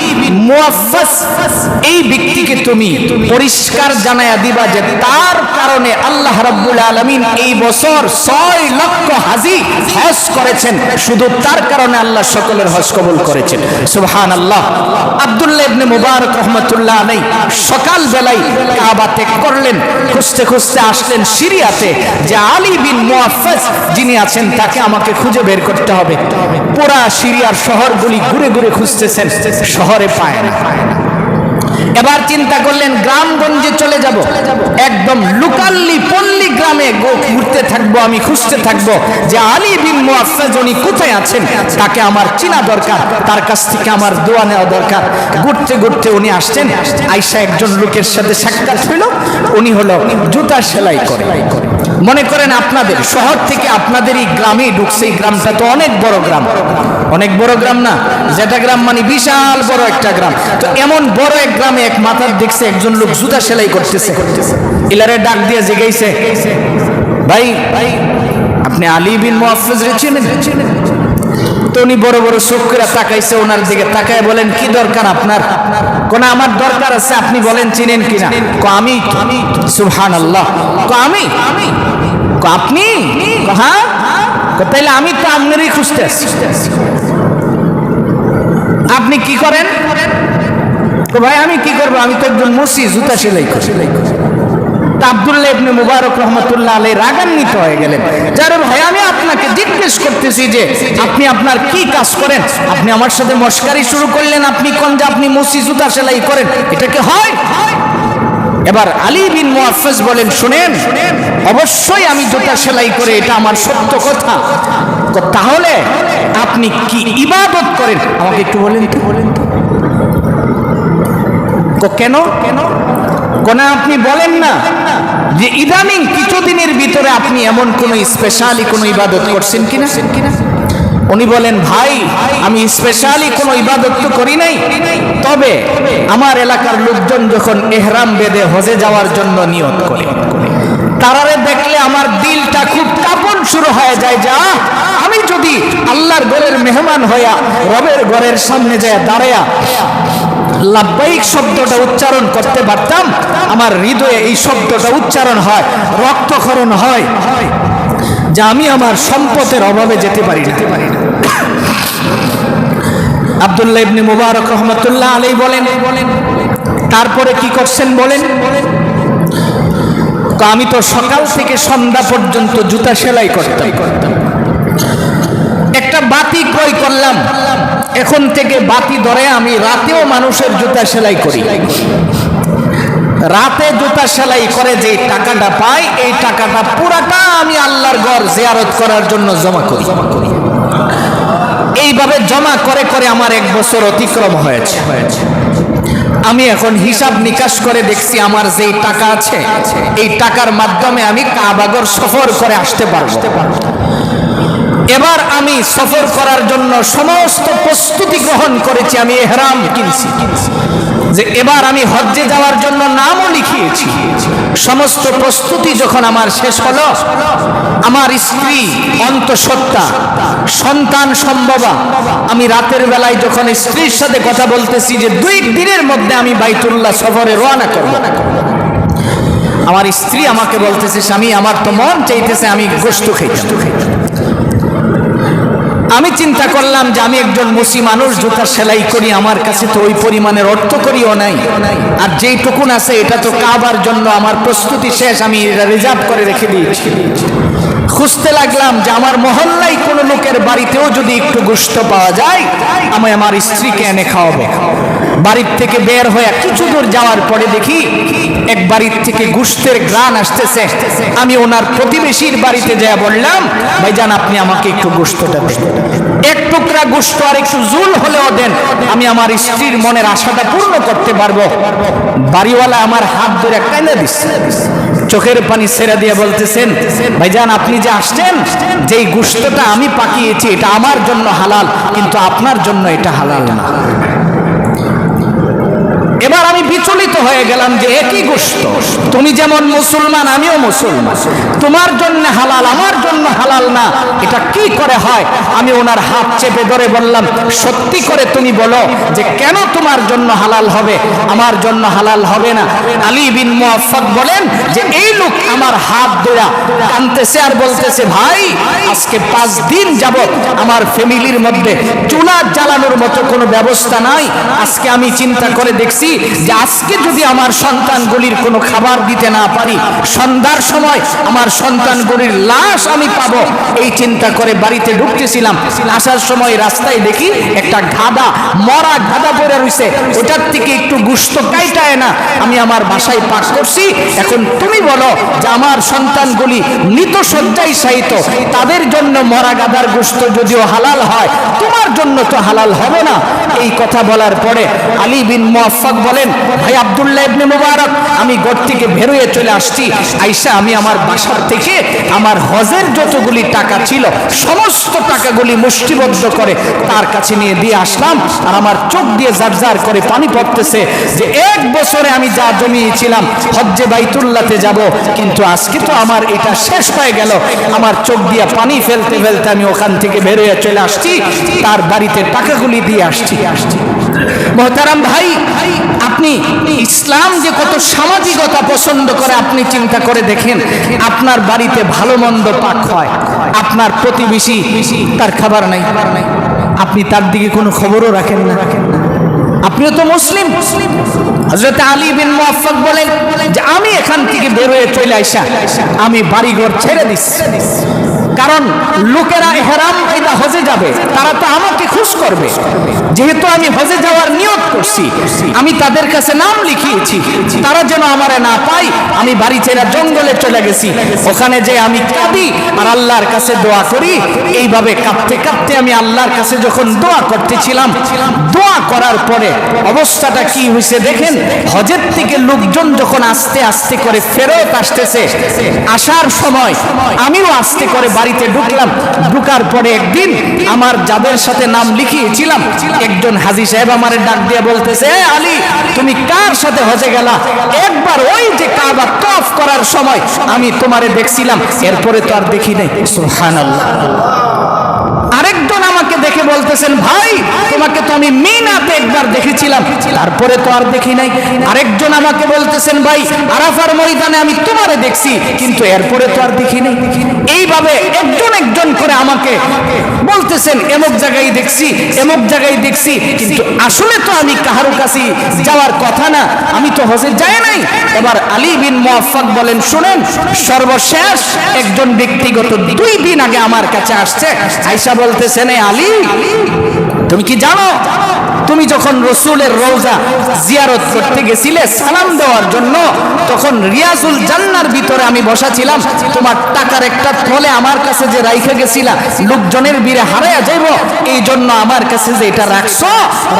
মুআফফাস। এই ব্যক্তিকে তুমি পরিষ্কার জানায়া দিবা যে তার কারণে আল্লাহ রাব্বুল আলামিন এই বছর 6 লক্ষ হাজী হজ করেছেন, শুধু তার কারণে আল্লাহ সকলের হজ কবুল করেছেন। সুবহানাল্লাহ। আব্দুল্লাহ ইবনে মুবারক রাহমাতুল্লাহ আলাইহি সকাল বেলায় কাবা ত্যাগ করলেন, খুঁজতে খুঁজতে আসলেন সিরিয়াতে, যে আলী বিন মুআফফাস যিনি আছেন তাকে আমাকে খুঁজে বের করতে হবে। পুরা সিরিয়ার শহরগুলি ঘুরে ঘুরে খুঁজতেছেন, শহরে পায় না। এবার চিন্তা করলেন গ্রামগঞ্জে চলে যাব, একদম লোকালি পল্লী গ্রামে ঘুরতে থাকবো, আমি খুঁজতে থাকবো যে আলী বিন মুআফফাস উনি কোথায় আছেন, তাকে আমার চিনা দরকার, তার কাছ থেকে আমার দোয়া নেওয়া দরকার। ঘুরতে ঘুরতে উনি আসছেন, আয়েশা একজন লোকের সাথে সাক্ষাৎ হইল। উনি হলো জুতা সেলাই করে। মনে করেন আপনাদের শহর থেকে আপনাদের এই গ্রামে ঢুকছে, এই গ্রামটা তো অনেক বড় গ্রাম, অনেক বড় গ্রাম না, যেটা গ্রাম মানে বিশাল বড় একটা গ্রাম। তো এমন বড় এক গ্রামে এক মাথার দেখছে একজন লোক জুতা সেলাই করতেছে। ইলারে ডাক দিয়ে জিজ্ঞাসা, ভাই আপনি আলী বিন মুআফফাস চিনেন? তো উনি বড় বড় চোখ করে তাকাইছে ওনার দিকে, তাকায় বলেন কি দরকার আপনার? কোন আমার দরকার আছে, আপনি বলেন চিনেন কিনা? আমি। সুবহানাল্লাহ। আমি? আপনি? হ্যাঁ। তাইলে আমি তো আপনারই খুঁজতে আসছি। আপনি কি করেন? ভাই আমি কি করবো, আমি তো একজন মুসি, জুতা সেলাই করি। আব্দুল্লাহ ইবনে মুবারক রাহমাতুল্লাহ আলাইহি রাগান্বিত হয়ে গেলেন। যার ভাই আমি আপনাকে জিজ্ঞেস করতেছি যে আপনি আপনার কি কাজ করেন, আপনি আমার সাথে মশকারি শুরু করলেন, আপনি কোন যে আপনি মুসি জুতা সেলাই করেন, এটা কি হয়? এবার আলী বিন মুআফফাজ বলেন, শুনেন, অবশ্যই আমি জুতা সেলাই করে, এটা আমার সত্য কথা। তাহলে আপনি কি ইবাদত করেন আমাকে একটু বলেন তো। কেন? কোন আপনি বলেন না যে ইদানিং কিছুদিনের ভিতরে আপনি এমন কোন স্পেশালি কোন ইবাদত করছেন কিনা? উনি বলেন, ভাই আমি স্পেশালি কোনো ইবাদত তো করি নাই, তবে আমার এলাকার লোকজন যখন ইহরাম বেঁধে হজে যাওয়ার জন্য নিয়ত করে, তারারে দেখলে আমার দিলটা খুব কাঁপন শুরু হয়ে যায়, যা আমি যদি আল্লাহর ঘরের মেহমান হইয়া রবের ঘরের সামনে যায় দাঁড়ায়া লাব্বাইক শব্দটা উচ্চারণ করতে পারতাম, আমার হৃদয়ে এই শব্দটা উচ্চারণ হয়, রক্তক্ষরণ হয়, যে আমি আমার সম্পদের অভাবে যেতে পারি না। আব্দুল্লাহ ইবনে মুবারক রাহমাতুল্লাহ আলাইহি বলেন, তারপরে কি করছেন বলেন? আমি তো সকাল থেকে সন্ধ্যা পর্যন্ত জুতা সেলাই করতাম। একটা বাতি ক্রয় করলাম, এখন থেকে বাতি ধরে আমি রাতেও মানুষের জুতা সেলাই করি। রাতে জুতা সেলাই করে যে টাকাটা পাই, এই টাকাটা পুরাটা আমি আল্লাহর ঘর জিয়ারত করার জন্য জমা করি। এইভাবে জমা করে করে আমার 1 বছর অতিক্রম হয়েছে। আমি এখন হিসাব নিকাশ করে দেখছি আমার যেই টাকা আছে, এই টাকার মাধ্যমে আমি কাবাগর সফর করে আসতে পারবো। এবার আমি সফর করার জন্য সমস্ত প্রস্তুতি গ্রহণ করেছি, আমি ইহরাম কিনছি, যে এবার আমি হজ্জে যাওয়ার জন্য নামও লিখিয়েছি। সমস্ত প্রস্তুতি যখন আমার শেষ হলো, আমার স্ত্রী অন্তঃসত্ত্বা, সন্তান সম্ভবা, আমি রাতের বেলায় যখন স্ত্রীর সাথে কথা বলতেছি যে 2 দিনের মধ্যে আমি বাইতুল্লাহ সফরে রওনা করব, আমার স্ত্রী আমাকে বলতেছে, স্বামী আমার তো মন চাইতেছে আমি গোশত খাইতে। আমি চিন্তা করলাম যে আমি একজন মুসলিম মানুষ, জুতা সেলাই করি, আমার কাছে তো ওই পরিমাণের অর্থ করিও নাই, আর যেইটুকুন আছে এটা তো কাবার জন্য আমার প্রস্তুতি শেষ, আমি রিজার্ভ করে রেখে দিয়েছি। খুঁজতে লাগলাম যে আমার মহল্লায় কোনো লোকের বাড়িতেও যদি একটু গোশত পাওয়া যায়, আমি আমার স্ত্রীকে এনে খাওয়াবো। বাড়ির থেকে বের হয়ে কিছু দূর যাওয়ার পরে দেখি এক বাড়ির থেকে গোশতের ঘ্রাণ আসতেছে। আমি ওনার প্রতিবেশীর বাড়িতে যেয়ে বললাম, ভাইজান আপনি আমাকে একটু গোশতটা দেন, 1 টুকরা গোশত আর একটু জুল হলেও দেন, আমি আমার স্ত্রীর মনের আশাটা পূর্ণ করতে পারবো। বাড়িওয়ালা আমার হাত ধরে কাইন্দা দিচ্ছে, চোখের পানি ছেড়ে দিয়ে বলতেছেন, ভাইজান আপনি যে আসছেন, যেই গোশতটা আমি পাকিয়েছি এটা আমার জন্য হালাল, কিন্তু আপনার জন্য এটা হালাল না। এবার আমি বিচলিত হয়ে গেলাম যে একই গোশত, তুমি যেমন মুসলমান আমিও মুসলমান, তোমার জন্য হালাল আমার জন্য হালাল না, এটা কি করে হয়? আমি ওনার হাত চেপে ধরে বললাম, সত্যি করে তুমি বলো যে কেন তোমার জন্য হালাল হবে, আমার জন্য হালাল হবে না? আলী বিন মুআফফাক বলেন যে এই লোক আমার হাত ধরে কাঁদতেছে আর বলতেছে, ভাই আজকে 5 দিন যাবত আমার ফ্যামিলির মধ্যে চুলা জ্বালানোর মতো কোনো ব্যবস্থা নাই। আজকে আমি চিন্তা করে দেখছি যে আজকে যদি আমার সন্তানগুলির কোনো খাবার দিতে না পারি, সন্ধ্যার সময় আমার সন্তানগুলির লাশ আমি পাবো। এই চিন্তা করে বাড়িতে ঢুকতেছিলাম, আসার সময় রাস্তায় দেখি একটা গাধা, মরা গাধা পড়ে রইছে, ওটার থেকে একটু গোশত কাইটায় না আমি আমার বাসায় পাক করছি। এখন তুমি বলো যে আমার সন্তানগুলি মৃত শয্যায় শায়িত, তাদের জন্য মরা গাধার গোশত যদিও হালাল হয়, তোমার জন্য তো হালাল হবে না। এই কথা বলার পরে আলী বিন মুআফফাক বলেন, ভাই আব্দুল্লাহ ইবনে মুবারক, আমি ঘর থেকে বেরোয় চলে আসছি, আইসা আমি আমার বাসার থেকে আমার হজের যতগুলি টাকা ছিল সমস্ত টাকাগুলি মুষ্টিবদ্ধ করে তার কাছে নিয়ে দিয়ে আসলাম। আর আমার চোখ দিয়ে জারজার করে পানি পড়তেছে যে 1 বছরে আমি যা জমিয়েছিলাম হজ্জে বাইতুল্লাহতে যাব, কিন্তু আজকে তো আমার এটা শেষ হয়ে গেল। আমার চোখ দিয়ে পানি ফেলতে ফেলতে আমি ওখান থেকে বেরোয় চলে আসছি, তার বাড়িতে টাকাগুলি দিয়ে আসছি। মোহতারাম ভাই, আপনি ইসলাম যে কত সামাজিকতা পছন্দ করে আপনি চিন্তা করে দেখেন। আপনার বাড়িতে ভালো মন্দ পাক হয়, আপনার প্রতিবেশী তার খাবার নাই, আপনি তার দিকে কোনো খবরও রাখেন না। আপনিও তো মুসলিম। হযরত আলী বিন মুআফফাক বলেন যে আমি এখান থেকে বের হয়ে চলে আইসা আমি বাড়িঘর ছেড়ে দিচ্ছি, কারণ লোকেরা ইহরাম এটা হজে যাবে, তারা তো আমাকে খুশ করবে। যেহেতু আমি হজে যাওয়ার নিয়ত করছি, আমি তাদের কাছে নাম লিখিয়েছি, তারা যেন আমারে না পায়, আমি বাড়ি ছেড়ে জঙ্গলে চলে গেছি। ওখানে যে আমি কাঁদি আর আল্লাহর কাছে দোয়া করি। এইভাবে কাঁদতে কাঁদতে আমি আল্লাহর কাছে যখন দোয়া করতেছিলাম, দোয়া করার পরে অবস্থাটা কি হয়েছে দেখেন। হজের থেকে লোকজন যখন আস্তে আস্তে করে ফেরত আসতেছে, আসার সময় আমিও আস্তে করে বাড়িতে ঢুকলাম। ঢুকার পরে একদিন আমার যাদের সাথে নাম লিখিয়েছিলাম, একজন হাজী সাহেব আমারে ডাক দিয়ে বলতেছে, আলী তুমি কার সাথে হজে গেলা? একবার ওই যে কাবা তওয়াফ করার সময় আমি তোমারে দেখছিলাম, এরপরে তো আর দেখি নাই। সুবহানাল্লাহ। আরেকজন আমাকে দেখে বলতেছেন, ভাই তোমাকে তো আমি মিনাতে একবার দেখেছিলাম, তারপরে তো আর দেখি নাই। আরেকজন আমাকে বলতেছেন, ভাই আরাফার ময়দানে আমি তোমারে দেখছি, কিন্তু এরপরে তো আর দেখি নাই। এইভাবে একজন একজন করে আমাকে বলতেছেন, এমক জায়গায় দেখছি, এমক জায়গায় দেখছি, কিন্তু আসলে তো আমি কাহারো কাছে যাওয়ার কথা না, আমি তো হজে যাই নাই। এবার আলী বিন মুআফফাক বলেন, শুনেন, সর্বশেষ একজন ব্যক্তিগত 2 দিন আগে আমার কাছে আসছে, আয়েশা বলতেছেন, আলী তুমি কি জানো, তুমি যখন রসুলের রওজা জিয়ারত করতে গেছিলে সালাম দেওয়ার জন্য, তখন রিয়াজুল জান্নার ভিতরে আমি বসা ছিলাম, তোমার টাকার একটা থলে আমার কাছে যে রাইখে গেছিলা, লোকজনের ভিড়ে হারাইয়া যাইব এই জন্য আমার কাছে যে এটা রাখছো,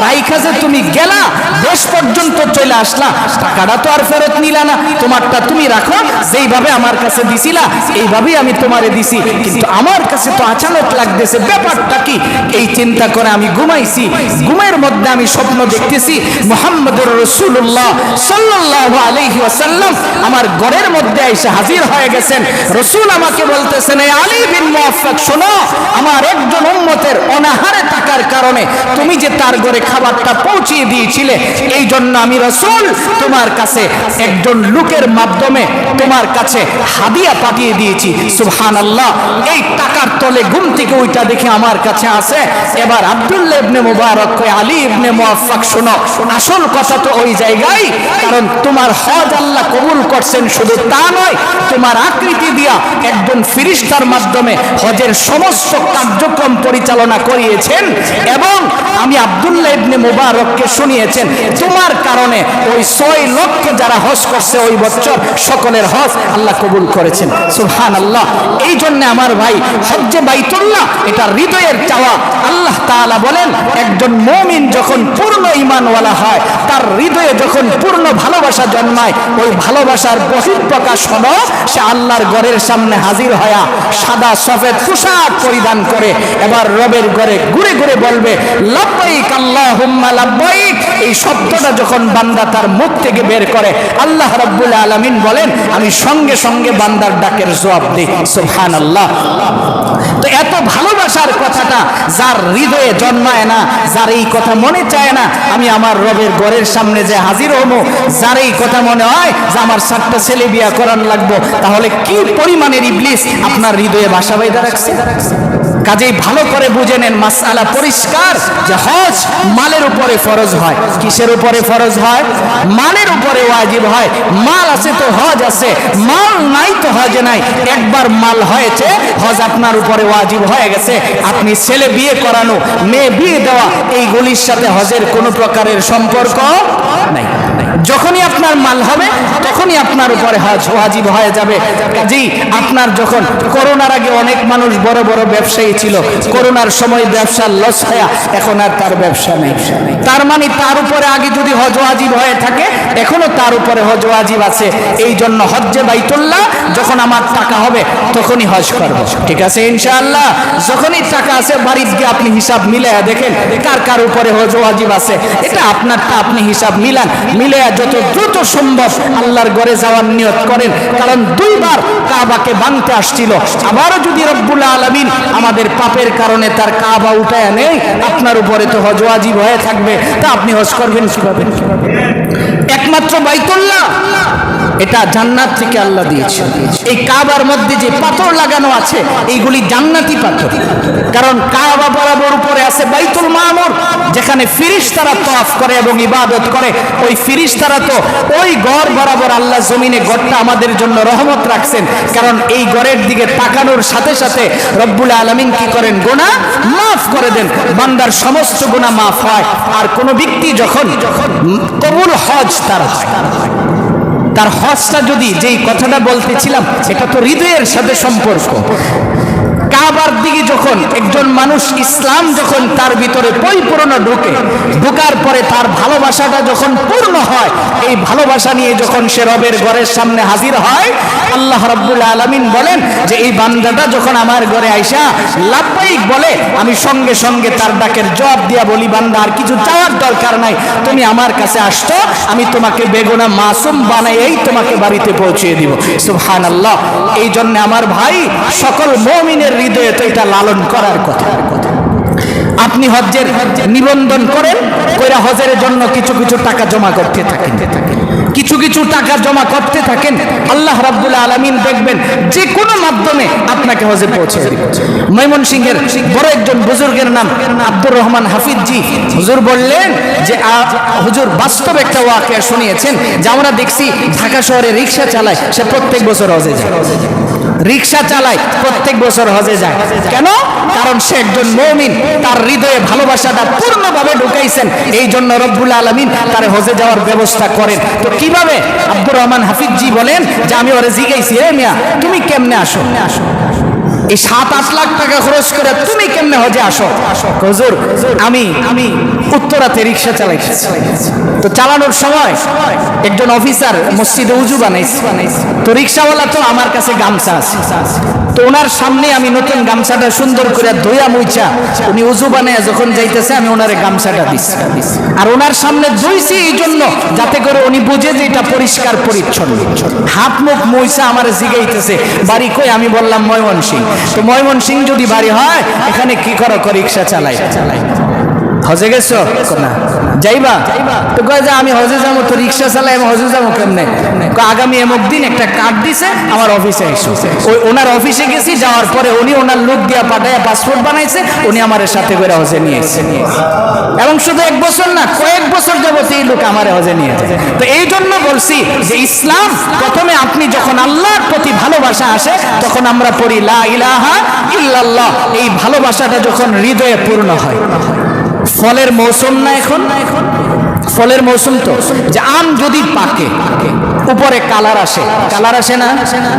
রাইখা যে তুমি গেলা দেশ পর্যন্ত চলে আসলা, টাকাটা তো আর ফেরত নিলা না, তোমারটা তুমি রাখো, যেইভাবে আমার কাছে দিছিলা এইভাবেই আমি তোমারে দিছি, কিন্তু আমার কাছে তো আচানক লাগতেছে, ব্যাপারটা কি? এই চিন্তা করে আমি ঘুমাইছি। ঘুমের মধ্যে আমি স্বপ্ন দেখতেছি মুহাম্মদুর রাসূলুল্লাহ সাল্লাল্লাহু আলাইহি ওয়াসাল্লাম আমার ঘরের মধ্যে এসে হাজির হয়ে গেছেন। রাসূল আমাকে বলতেছেন, এই আলী বিন মুআফফাক শোনো, আমার একজন উম্মতের অনাহারে থাকার কারণে তুমি যে তার ঘরে খাবারটা পৌঁছিয়ে দিয়েছিলে, এই জন্য আমি রাসূল তোমার কাছে একজন লোকের মাধ্যমে তোমার কাছে হাদিয়া পাঠিয়ে দিয়েছি। সুবহানাল্লাহ। এই টাকার তলে ঘুম থেকে ওইটা দেখে আমার কাছে আছে। এবার আব্দুল্লাহ ইবনে মুবারক কয়, আলী ইবনে মুআফফাক শোনো, আসল কথা তো ওই জায়গায়, কারণ তোমার হজ আল্লাহ কবুল করছেন, শুধু তা নয়, তোমার আকৃতি দিয়া একজন ফেরেশতার মাধ্যমে হজের সমস্ত কার্যক্রম পরিচালনা করিয়েছেন, এবং আমি আব্দুল্লাহ ইবনে মুবারককে শুনিয়েছেন তোমার কারণে ওই 6 লক্ষ যারা হজ করছে ওই বছর সকলের হজ আল্লাহ কবুল করেছেন। সুবহানাল্লাহ। এই জন্য আমার ভাই, হজ্জে বাইতুল্লাহ এটা হৃদয়ের চাওয়া। আল্লাহ তাআলা বলেন, একজন মুমিন যখন পূর্ণ ঈমানওয়ালা হয়, তার হৃদয়ে যখন পূর্ণ ভালোবাসা জন্মায়, ওই ভালোবাসার বহিঃপ্রকাশ হলো সে আল্লাহর ঘরের সামনে হাজির হয়া সাদা সফেদ পোশাক পরিধান করে এবার রবের ঘরে ঘুরে ঘুরে বলবে, লাব্বাইক আল্লাহুম্মা লাব্বাইক। এই শব্দটা যখন বান্দা তার মুখ থেকে বের করে, আল্লাহ রাব্বুল আলামিন বলেন, আমি সঙ্গে সঙ্গে বান্দার ডাকের জবাব দিই। সুবহানাল্লাহ। তো এত ভালোবাসার কথাটা যার হৃদয়ে জন্মায় না, যার এই কথা মনে চায় না আমি আমার রবের ঘরের সামনে যে হাজির হবো, যার এই কথা মনে হয় যে আমার 7টা ছেলে বিয়া করান লাগবো, তাহলে কি পরিমাণের ইবলিস আপনার হৃদয়ে বাসা বাইধা রাখছে। কাজেই ভালো করে বুঝে নেন, মাসআলা পরিষ্কার যে হজ মালের উপরে ফরজ হয়। কিসের উপরে ফরজ হয়? মালের উপরে ওয়াজিব হয়। মাল আছে তো হজ আছে, মাল নাই তো হজ নাই। একবার মাল হয়েছে, হজ আপনার উপরে ওয়াজিব হয়ে গেছে। আপনি ছেলে বিয়ে করানো, মেয়ে বিয়ে দেওয়া, এইগুলির সাথে হজের কোনো প্রকারের সম্পর্ক নাই। যখনই আপনার মাল হবে তখনই আপনার উপরে হজ ওয়াজিব হয়ে যাবে। কাজেই আপনার যখন করোনার আগে অনেক মানুষ বড় বড় ব্যবসায়ী ছিল, করোনার সময় ব্যবসা লস হয়ে এখন আর তার ব্যবসা নেই, তার মানে তার উপরে আগে যদি হজ ওয়াজিব হয়ে থাকে এখনো তার উপরে হজ ওয়াজিব আছে। এই জন্য হজ্জে বাইতুল্লাহ যখন আমার টাকা হবে তখনই হজ করব, ঠিক আছে ইনশাআল্লাহ। যখনই টাকা আছে বাড়িতে গিয়ে আপনি হিসাব মিলাইয়া দেখেন কার কার উপরে হজ ওয়াজিব আছে, এটা আপনারটা আপনি হিসাব মিলান, মিলাইয়া যত দ্রুত সম্ভব আল্লাহর ঘরে যাওয়ার নিয়ত করেন। কারণ দুইবার কাবাকে ভাঙতে আসছিল, আবারও যদি রব্বুল আলামিন আমাদের পাপের কারণে তার কাবা উঠায় নেই, আপনার উপরে তো হজ ওয়াজিব হয়ে থাকবে, তা আপনি হজ করবেন কিভাবে? একমাত্র বাইতুল্লাহ এটা জান্নাত থেকে আল্লাহ দিয়েছে। এই কাবার মধ্যে যে পাথর লাগানো আছে এইগুলি জান্নাতি পাথর, কারণ কাবা বরাবর উপরে আছে বাইতুল মামুর, যেখানে ফেরেশতারা তওয়াফ করে এবং ইবাদত করে। ওই ফেরেশতারা তো ওই ঘর বরাবর আল্লাহ জমিনে ঘরটা আমাদের জন্য রহমত রাখছেন, কারণ এই ঘরের দিকে তাকানোর সাথে সাথে রব্বুল আলামিন কি করেন? গুনাহ মাফ করে দেন, বান্দার সমস্ত গুনাহ মাফ হয়। আর কোন ব্যক্তি যখন কবুল হজ তার হয়, তার হজটা যদি, যেই কথাটা বলতেছিলাম এটা তো হৃদয়ের সাথে সম্পর্ক। কাবার দিকে যখন একজন মানুষ ইসলাম যখন তার ভিতরে পরিপূর্ণ ঢোকার পরে তার ভালোবাসাটা যখন পূর্ণ হয়, এই ভালোবাসা নিয়ে যখন সে রবের ঘরের সামনে হাজির হয়, আল্লাহ রাব্বুল আলামিন বলেন যে এই বান্দাটা যখন আমার ঘরে আইসা লাব্বাইক বলে, আমি সঙ্গে সঙ্গে তার ডাকের জবাব দিয়া বলি, বান্দা আর কিছু চাওয়ার দরকার নাই, তুমি আমার কাছে আসতো, আমি তোমাকে বেগুনাহ মাসুম বানাইয়েই তোমাকে বাড়িতে পৌঁছে দিব। সুবহানাল্লাহ। এই জন্য আমার ভাই, সকল মুমিনের হৃদয়ে তো এটা লালন করার কথা। আপনি হজ্জের নিবন্ধন করেন, কইরা হজের জন্য কিছু কিছু টাকা জমা করতে থাকেন, কিছু কিছু টাকা জমা করতে থাকেন, আল্লাহ রাব্বুল আলামিন দেখবেন যে কোনো মাধ্যমে আপনাকে হজে পৌঁছে দিবেন। ময়মনসিংহের বড় একজন বুজুর্গের নাম আব্দুর রহমান হাফিজ জি, হুজুর বললেন যে হুজুর বাস্তব একটা ওয়াকিয়া শুনিয়েছেন যে আমরা দেখছি ঢাকা শহরে রিকশা চালায়, সে প্রত্যেক বছর হজে যায়, রিকশা চালায় প্রত্যেক বছর হজে যায়। কেন? কারণ সে একজন মুমিন, তার হৃদয়ে ভালোবাসাটা পূর্ণভাবে ঢুকাইছেন, এই জন্য রব্বুল আলামিন তার হজে যাওয়ার ব্যবস্থা করেন। তো কিভাবে? আব্দুর রহমান হাফিজ জি বলেন যে আমি ওরে জিজ্ঞাসি, হে মিয়া তুমি কেমনে আসো? এই 7-8 লাখ টাকা খরচ করে তুমি কেমনে হজে আসো? হুজুর আমি উত্তরাতে রিকশা চালাইছি, তো চালানোর সময় একজন অফিসার মসজিদে উজু বানাইছে, তো রিকশাওয়ালা তো আমার কাছে গামছা আছে, তো ওনার সামনে আমি নতুন গামছাটা সুন্দর করে ধুইয়া মুইছা, উনি উজু বানায় যখন যাইতেছে আমি ওনারে গামছাটা দিচ্ছি, আর ওনার সামনে ধুইছি এই জন্য যাতে করে উনি বুঝে যে এটা পরিষ্কার পরিচ্ছন্ন। হাত মুখ মুইছা আমার জিগাইতেছে বাড়ি কই? আমি বললাম ময়মনসিংহ। তো ময়মনসিংহ যদি বাড়ি হয় এখানে কি করো? রিকশা চালাই। হজে গেছো না? যাইবা? তো কয় যে আমি হজে যাবো, তো রিকশা চালাই, আমি হজে যাবো কেমনে? আগামী এমক দিন একটা কার্ড দিছে, আমার অফিসে এসো। ওই ওনার অফিসে গেছি, যাওয়ার পরে উনি ওনার লোক দিয়া পাঠাইয়া পাসপোর্ট বানাইছে, উনি আমার সাথে করে হজে নিয়ে এসেছে। এবং শুধু 1 বছর না, কয়েক বছর যাবত এই লোক আমার হজে নিয়ে যায়। তো এই জন্য বলছি যে ইসলাম, প্রথমে আপনি যখন আল্লাহর প্রতি ভালোবাসা আসে তখন আমরা পড়ি লা ইলাহা ইল্লাল্লাহ। এই ভালোবাসাটা যখন হৃদয়ে পূর্ণ হয়, ফলের মৌসুম না এখন, ফলের মৌসুম তো, যে আম যদি পাকে উপরে কালার আসে না?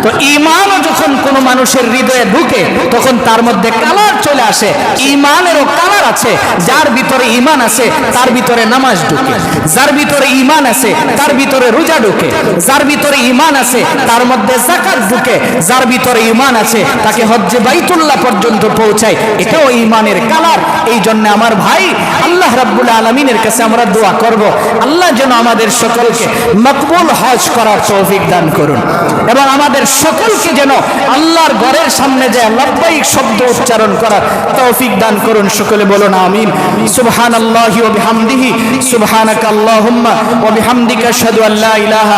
তো ঈমানও যখন কোন মানুষের হৃদয়ে ঢুকে তখন তার মধ্যে কালার চলে আসে। ঈমানেরও কালার আছে, যার ভিতরে ঈমান আছে তার ভিতরে নামাজ ঢুকে, যার ভিতরে ঈমান আছে তার ভিতরে রোজা ঢুকে, যার ভিতরে ঈমান আছে তার মধ্যে যাকাত ঢুকে, যার ভিতরে ঈমান আছে তাকে হজ্জে বাইতুল্লাহ পর্যন্ত পৌঁছায়। এটাও ঈমানের কালার। এই জন্য আমার ভাই, আল্লাহ রাব্বুল আলামিনের কাছে আমরা দোয়া করব, আল্লাহ যেন আমাদের সকলকে মকবুল হজ করার তৌফিক দান করুন, এবং আমাদের সকলকে যেন আল্লাহর ঘরের সামনে যায় লাব্বাইক শব্দ উচ্চারণ করার তৌফিক দান করুন। সকলে বলুন আমিন। সুবহানাল্লাহি ওয়া বিহামদিহি, সুবহানাকাল্লাহুম্মা ওয়া বিহামদিকা আশহাদু আল্লা ইলাহা